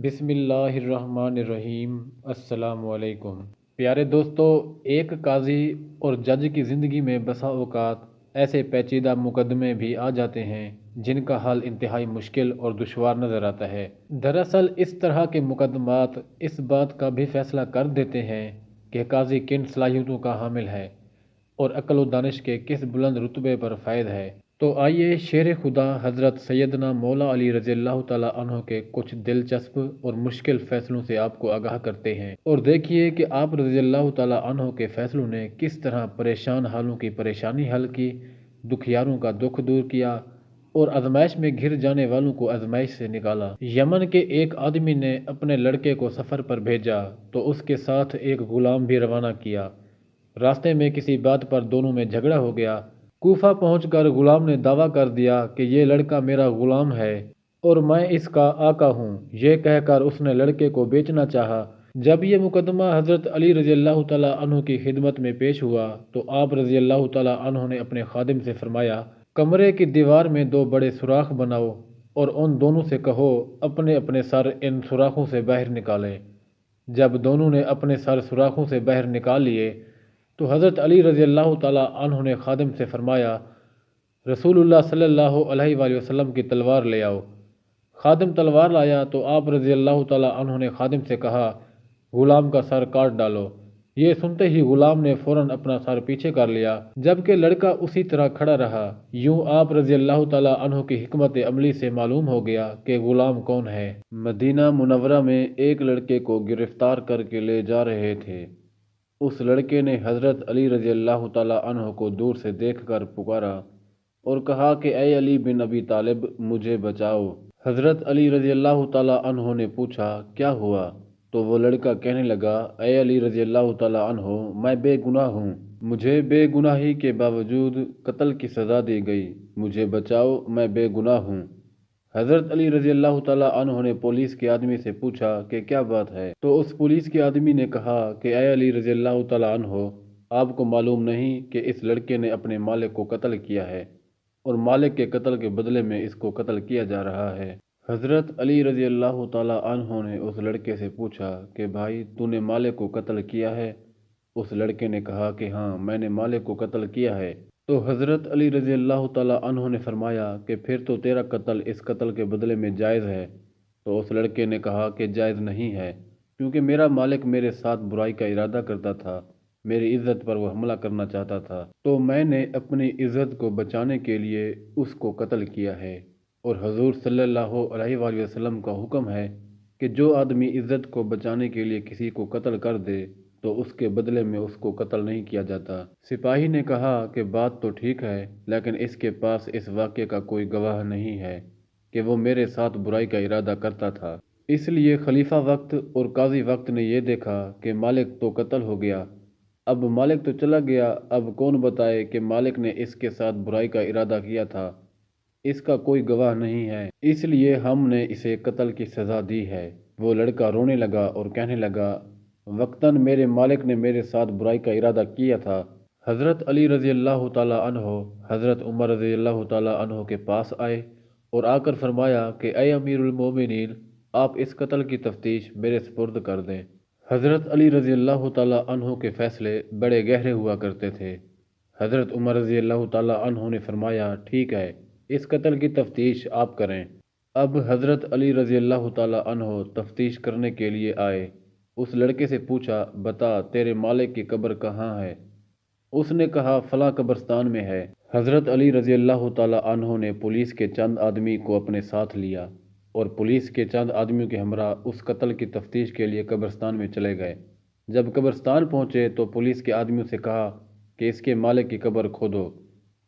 بسم اللہ الرحمن الرحیم۔ السلام علیکم پیارے دوستو، ایک قاضی اور جج کی زندگی میں بسا اوقات ایسے پیچیدہ مقدمے بھی آ جاتے ہیں جن کا حل انتہائی مشکل اور دشوار نظر آتا ہے۔ دراصل اس طرح کے مقدمات اس بات کا بھی فیصلہ کر دیتے ہیں کہ قاضی کن صلاحیتوں کا حامل ہے اور عقل و دانش کے کس بلند رتبے پر فائز ہے۔ تو آئیے شیر خدا حضرت سیدنا مولا علی رضی اللہ تعالیٰ عنہ کے کچھ دلچسپ اور مشکل فیصلوں سے آپ کو آگاہ کرتے ہیں، اور دیکھیے کہ آپ رضی اللہ تعالیٰ عنہ کے فیصلوں نے کس طرح پریشان حالوں کی پریشانی حل کی، دکھیاروں کا دکھ دور کیا اور آزمائش میں گھر جانے والوں کو آزمائش سے نکالا۔ یمن کے ایک آدمی نے اپنے لڑکے کو سفر پر بھیجا تو اس کے ساتھ ایک غلام بھی روانہ کیا۔ راستے میں کسی بات پر دونوں میں جھگڑا ہو گیا۔ کوفہ پہنچ کر غلام نے دعویٰ کر دیا کہ یہ لڑکا میرا غلام ہے اور میں اس کا آقا ہوں۔ یہ کہہ کر اس نے لڑکے کو بیچنا چاہا۔ جب یہ مقدمہ حضرت علی رضی اللہ تعالیٰ عنہ کی خدمت میں پیش ہوا تو آپ رضی اللہ تعالیٰ عنہ نے اپنے خادم سے فرمایا، کمرے کی دیوار میں دو بڑے سوراخ بناؤ اور ان دونوں سے کہو اپنے اپنے سر ان سوراخوں سے باہر نکالیں۔ جب دونوں نے اپنے سر سوراخوں سے باہر نکال لیے تو حضرت علی رضی اللہ تعالیٰ عنہ نے خادم سے فرمایا، رسول اللہ صلی اللہ علیہ وآلہ وسلم کی تلوار لے آؤ۔ خادم تلوار لایا تو آپ رضی اللہ تعالیٰ عنہ نے خادم سے کہا، غلام کا سر کاٹ ڈالو۔ یہ سنتے ہی غلام نے فوراً اپنا سر پیچھے کر لیا، جبکہ لڑکا اسی طرح کھڑا رہا۔ یوں آپ رضی اللہ تعالیٰ عنہ کی حکمت عملی سے معلوم ہو گیا کہ غلام کون ہے۔ مدینہ منورہ میں ایک لڑکے کو گرفتار کر کے لے جا رہے تھے۔ اس لڑکے نے حضرت علی رضی اللہ تعالیٰ عنہ کو دور سے دیکھ کر پکارا اور کہا کہ اے علی بن ابی طالب، مجھے بچاؤ۔ حضرت علی رضی اللہ تعالیٰ عنہ نے پوچھا، کیا ہوا؟ تو وہ لڑکا کہنے لگا، اے علی رضی اللہ تعالیٰ عنہ، میں بے گناہ ہوں، مجھے بے گناہی کے باوجود قتل کی سزا دی گئی، مجھے بچاؤ، میں بے گناہ ہوں۔ حضرت علی رضی اللہ تعالیٰ عنہ نے پولیس کے آدمی سے پوچھا کہ کیا بات ہے؟ تو اس پولیس کے آدمی نے کہا کہ اے علی رضی اللہ تعالیٰ عنہ، آپ کو معلوم نہیں کہ اس لڑکے نے اپنے مالک کو قتل کیا ہے اور مالک کے قتل کے بدلے میں اس کو قتل کیا جا رہا ہے۔ حضرت علی رضی اللہ تعالیٰ عنہ نے اس لڑکے سے پوچھا کہ بھائی، تو نے مالک کو قتل کیا ہے؟ اس لڑکے نے کہا کہ ہاں، میں نے مالک کو قتل کیا ہے۔ تو حضرت علی رضی اللہ تعالیٰ عنہ نے فرمایا کہ پھر تو تیرا قتل اس قتل کے بدلے میں جائز ہے۔ تو اس لڑکے نے کہا کہ جائز نہیں ہے، کیونکہ میرا مالک میرے ساتھ برائی کا ارادہ کرتا تھا، میری عزت پر وہ حملہ کرنا چاہتا تھا، تو میں نے اپنی عزت کو بچانے کے لیے اس کو قتل کیا ہے۔ اور حضور صلی اللہ علیہ وآلہ وسلم کا حکم ہے کہ جو آدمی عزت کو بچانے کے لیے کسی کو قتل کر دے تو اس کے بدلے میں اس کو قتل نہیں کیا جاتا۔ سپاہی نے کہا کہ بات تو ٹھیک ہے، لیکن اس کے پاس اس واقعے کا کوئی گواہ نہیں ہے کہ وہ میرے ساتھ برائی کا ارادہ کرتا تھا۔ اس لیے خلیفہ وقت اور قاضی وقت نے یہ دیکھا کہ مالک تو قتل ہو گیا، اب مالک تو چلا گیا، اب کون بتائے کہ مالک نے اس کے ساتھ برائی کا ارادہ کیا تھا؟ اس کا کوئی گواہ نہیں ہے، اس لیے ہم نے اسے قتل کی سزا دی ہے۔ وہ لڑکا رونے لگا اور کہنے لگا، وقتاً میرے مالک نے میرے ساتھ برائی کا ارادہ کیا تھا۔ حضرت علی رضی اللہ تعالیٰ عنہ حضرت عمر رضی اللہ تعالیٰ عنہ کے پاس آئے اور آ کر فرمایا کہ اے امیر المومنین، آپ اس قتل کی تفتیش میرے سپرد کر دیں۔ حضرت علی رضی اللہ تعالیٰ عنہ کے فیصلے بڑے گہرے ہوا کرتے تھے۔ حضرت عمر رضی اللہ تعالیٰ عنہ نے فرمایا، ٹھیک ہے، اس قتل کی تفتیش آپ کریں۔ اب حضرت علی رضی اللہ تعالیٰ عنہ تفتیش کرنے کے لیے آئے۔ اس لڑکے سے پوچھا، بتا تیرے مالک کی قبر کہاں ہے؟ اس نے کہا، فلاں قبرستان میں ہے۔ حضرت علی رضی اللہ تعالیٰ عنہ نے پولیس کے چند آدمی کو اپنے ساتھ لیا اور پولیس کے چند آدمیوں کے ہمراہ اس قتل کی تفتیش کے لیے قبرستان میں چلے گئے۔ جب قبرستان پہنچے تو پولیس کے آدمیوں سے کہا کہ اس کے مالک کی قبر کھودو۔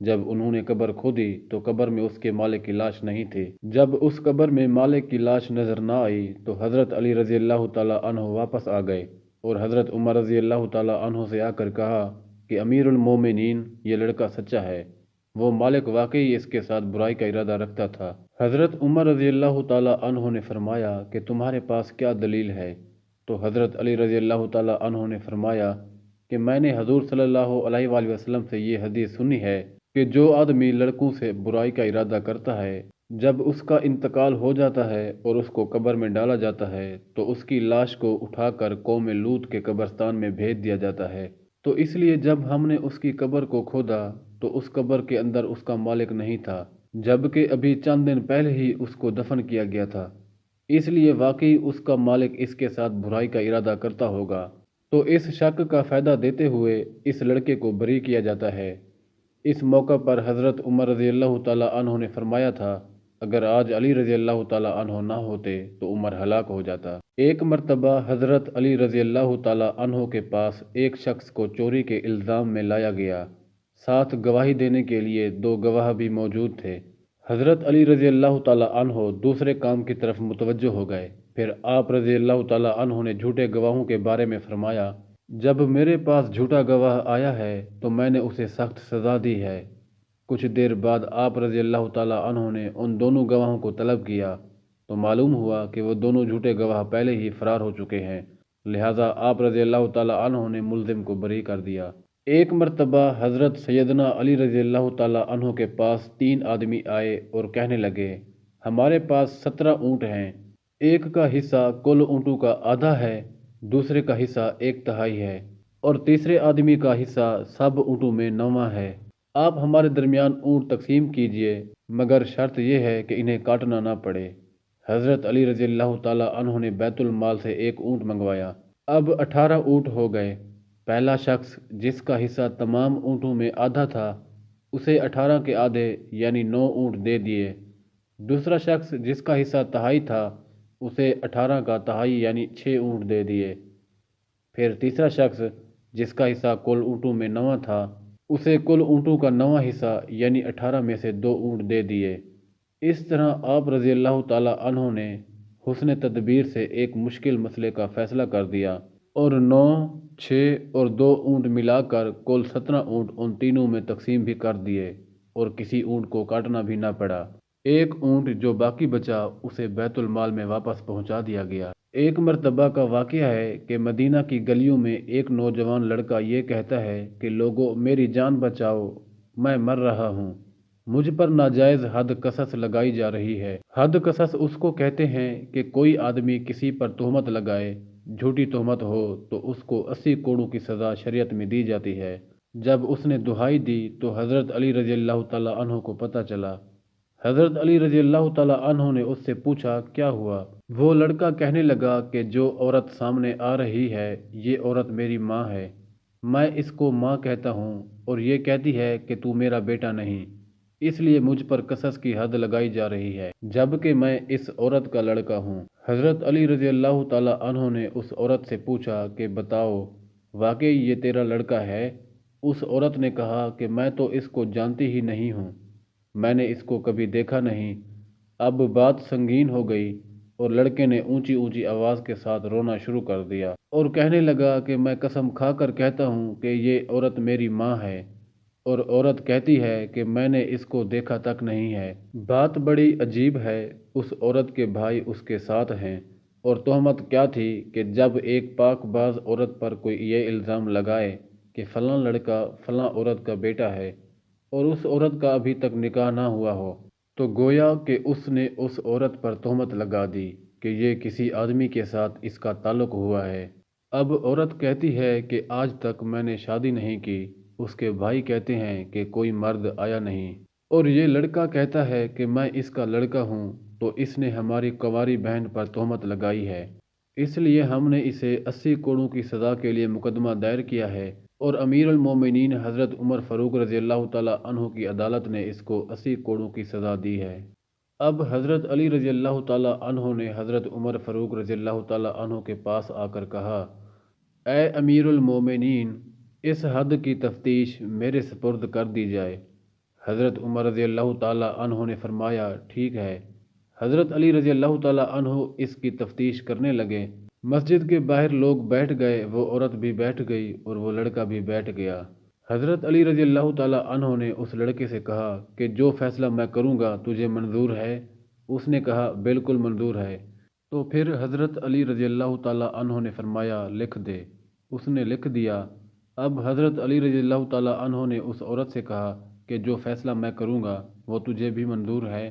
جب انہوں نے قبر کھودی تو قبر میں اس کے مالک کی لاش نہیں تھی۔ جب اس قبر میں مالک کی لاش نظر نہ آئی تو حضرت علی رضی اللہ تعالیٰ عنہ واپس آ گئے اور حضرت عمر رضی اللہ تعالیٰ عنہ سے آ کر کہا کہ امیر المومنین، یہ لڑکا سچا ہے، وہ مالک واقعی اس کے ساتھ برائی کا ارادہ رکھتا تھا۔ حضرت عمر رضی اللہ تعالیٰ عنہ نے فرمایا کہ تمہارے پاس کیا دلیل ہے؟ تو حضرت علی رضی اللہ تعالیٰ عنہ نے فرمایا کہ میں نے حضور صلی اللہ علیہ وآلہ وسلم سے یہ حدیث سنی ہے کہ جو آدمی لڑکوں سے برائی کا ارادہ کرتا ہے جب اس کا انتقال ہو جاتا ہے اور اس کو قبر میں ڈالا جاتا ہے تو اس کی لاش کو اٹھا کر قوم لوط کے قبرستان میں بھیج دیا جاتا ہے۔ تو اس لیے جب ہم نے اس کی قبر کو کھودا تو اس قبر کے اندر اس کا مالک نہیں تھا، جبکہ ابھی چند دن پہلے ہی اس کو دفن کیا گیا تھا۔ اس لیے واقعی اس کا مالک اس کے ساتھ برائی کا ارادہ کرتا ہوگا۔ تو اس شک کا فائدہ دیتے ہوئے اس لڑکے کو بری کیا جاتا ہے۔ اس موقع پر حضرت عمر رضی اللہ تعالیٰ عنہ نے فرمایا تھا، اگر آج علی رضی اللہ تعالیٰ عنہ نہ ہوتے تو عمر ہلاک ہو جاتا۔ ایک مرتبہ حضرت علی رضی اللہ تعالیٰ عنہ کے پاس ایک شخص کو چوری کے الزام میں لایا گیا، ساتھ گواہی دینے کے لیے 2 گواہ بھی موجود تھے۔ حضرت علی رضی اللہ تعالیٰ عنہ دوسرے کام کی طرف متوجہ ہو گئے۔ پھر آپ رضی اللہ تعالیٰ عنہ نے جھوٹے گواہوں کے بارے میں فرمایا، جب میرے پاس جھوٹا گواہ آیا ہے تو میں نے اسے سخت سزا دی ہے۔ کچھ دیر بعد آپ رضی اللہ تعالیٰ عنہ نے ان دونوں گواہوں کو طلب کیا تو معلوم ہوا کہ وہ دونوں جھوٹے گواہ پہلے ہی فرار ہو چکے ہیں، لہٰذا آپ رضی اللہ تعالیٰ عنہ نے ملزم کو بری کر دیا۔ ایک مرتبہ حضرت سیدنا علی رضی اللہ تعالیٰ عنہ کے پاس 3 آدمی آئے اور کہنے لگے، ہمارے پاس 17 اونٹ ہیں، ایک کا حصہ کل اونٹوں کا آدھا ہے، دوسرے کا حصہ 1/3 ہے، اور تیسرے آدمی کا حصہ سب اونٹوں میں 9واں ہے۔ آپ ہمارے درمیان اونٹ تقسیم کیجئے، مگر شرط یہ ہے کہ انہیں کاٹنا نہ پڑے۔ حضرت علی رضی اللہ تعالیٰ عنہ نے بیت المال سے 1 اونٹ منگوایا۔ اب 18 اونٹ ہو گئے۔ پہلا شخص جس کا حصہ تمام اونٹوں میں آدھا تھا، اسے 18 کے آدھے یعنی 9 اونٹ دے دیے۔ دوسرا شخص جس کا حصہ تہائی تھا، اسے 18 کا تہائی یعنی 6 اونٹ دے دیے۔ پھر تیسرا شخص جس کا حصہ کل اونٹوں میں 9واں تھا، اسے کل اونٹوں کا 9واں حصہ یعنی 18 میں سے 2 اونٹ دے دیے۔ اس طرح آپ رضی اللہ تعالیٰ عنہ نے حسن تدبیر سے ایک مشکل مسئلے کا فیصلہ کر دیا اور 9، 6 اور 2 اونٹ ملا کر کل 17 اونٹ ان تینوں میں تقسیم بھی کر دیے اور کسی اونٹ کو کاٹنا بھی نہ پڑا۔ ایک اونٹ جو باقی بچا اسے بیت المال میں واپس پہنچا دیا گیا۔ ایک مرتبہ کا واقعہ ہے کہ مدینہ کی گلیوں میں ایک نوجوان لڑکا یہ کہتا ہے کہ لوگو میری جان بچاؤ، میں مر رہا ہوں، مجھ پر ناجائز حد قصص لگائی جا رہی ہے۔ حد قصص اس کو کہتے ہیں کہ کوئی آدمی کسی پر تہمت لگائے، جھوٹی تہمت ہو تو اس کو 80 کوڑوں کی سزا شریعت میں دی جاتی ہے۔ جب اس نے دہائی دی تو حضرت علی رضی اللہ تعالیٰ عنہ کو پتہ چلا۔ حضرت علی رضی اللہ تعالیٰ عنہ نے اس سے پوچھا کیا ہوا؟ وہ لڑکا کہنے لگا کہ جو عورت سامنے آ رہی ہے یہ عورت میری ماں ہے، میں اس کو ماں کہتا ہوں اور یہ کہتی ہے کہ تو میرا بیٹا نہیں، اس لیے مجھ پر قصص کی حد لگائی جا رہی ہے، جبکہ میں اس عورت کا لڑکا ہوں۔ حضرت علی رضی اللہ تعالیٰ عنہ نے اس عورت سے پوچھا کہ بتاؤ واقعی یہ تیرا لڑکا ہے؟ اس عورت نے کہا کہ میں تو اس کو جانتی ہی نہیں ہوں، میں نے اس کو کبھی دیکھا نہیں۔ اب بات سنگین ہو گئی اور لڑکے نے اونچی اونچی آواز کے ساتھ رونا شروع کر دیا اور کہنے لگا کہ میں قسم کھا کر کہتا ہوں کہ یہ عورت میری ماں ہے، اور عورت کہتی ہے کہ میں نے اس کو دیکھا تک نہیں ہے۔ بات بڑی عجیب ہے، اس عورت کے بھائی اس کے ساتھ ہیں، اور تہمت کیا تھی کہ جب ایک پاک باز عورت پر کوئی یہ الزام لگائے کہ فلاں لڑکا فلاں عورت کا بیٹا ہے اور اس عورت کا ابھی تک نکاح نہ ہوا ہو، تو گویا کہ اس نے اس عورت پر تہمت لگا دی کہ یہ کسی آدمی کے ساتھ اس کا تعلق ہوا ہے۔ اب عورت کہتی ہے کہ آج تک میں نے شادی نہیں کی، اس کے بھائی کہتے ہیں کہ کوئی مرد آیا نہیں، اور یہ لڑکا کہتا ہے کہ میں اس کا لڑکا ہوں، تو اس نے ہماری کنواری بہن پر تہمت لگائی ہے، اس لیے ہم نے اسے 80 کوڑوں کی سزا کے لیے مقدمہ دائر کیا ہے، اور امیر المومنین حضرت عمر فاروق رضی اللہ تعالیٰ عنہ کی عدالت نے اس کو 80 کوڑوں کی سزا دی ہے۔ اب حضرت علی رضی اللہ تعالیٰ عنہ نے حضرت عمر فاروق رضی اللہ تعالیٰ عنہ کے پاس آ کر کہا، اے امیر المومنین، اس حد کی تفتیش میرے سپرد کر دی جائے۔ حضرت عمر رضی اللہ تعالیٰ عنہ نے فرمایا ٹھیک ہے۔ حضرت علی رضی اللہ تعالیٰ عنہ اس کی تفتیش کرنے لگے۔ مسجد کے باہر لوگ بیٹھ گئے، وہ عورت بھی بیٹھ گئی اور وہ لڑکا بھی بیٹھ گیا۔ حضرت علی رضی اللہ تعالیٰ عنہ نے اس لڑکے سے کہا کہ جو فیصلہ میں کروں گا تجھے منظور ہے؟ اس نے کہا بالکل منظور ہے۔ تو پھر حضرت علی رضی اللہ تعالیٰ عنہ نے فرمایا لکھ دے۔ اس نے لکھ دیا۔ اب حضرت علی رضی اللہ تعالیٰ عنہ نے اس عورت سے کہا کہ جو فیصلہ میں کروں گا وہ تجھے بھی منظور ہے؟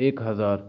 1,000।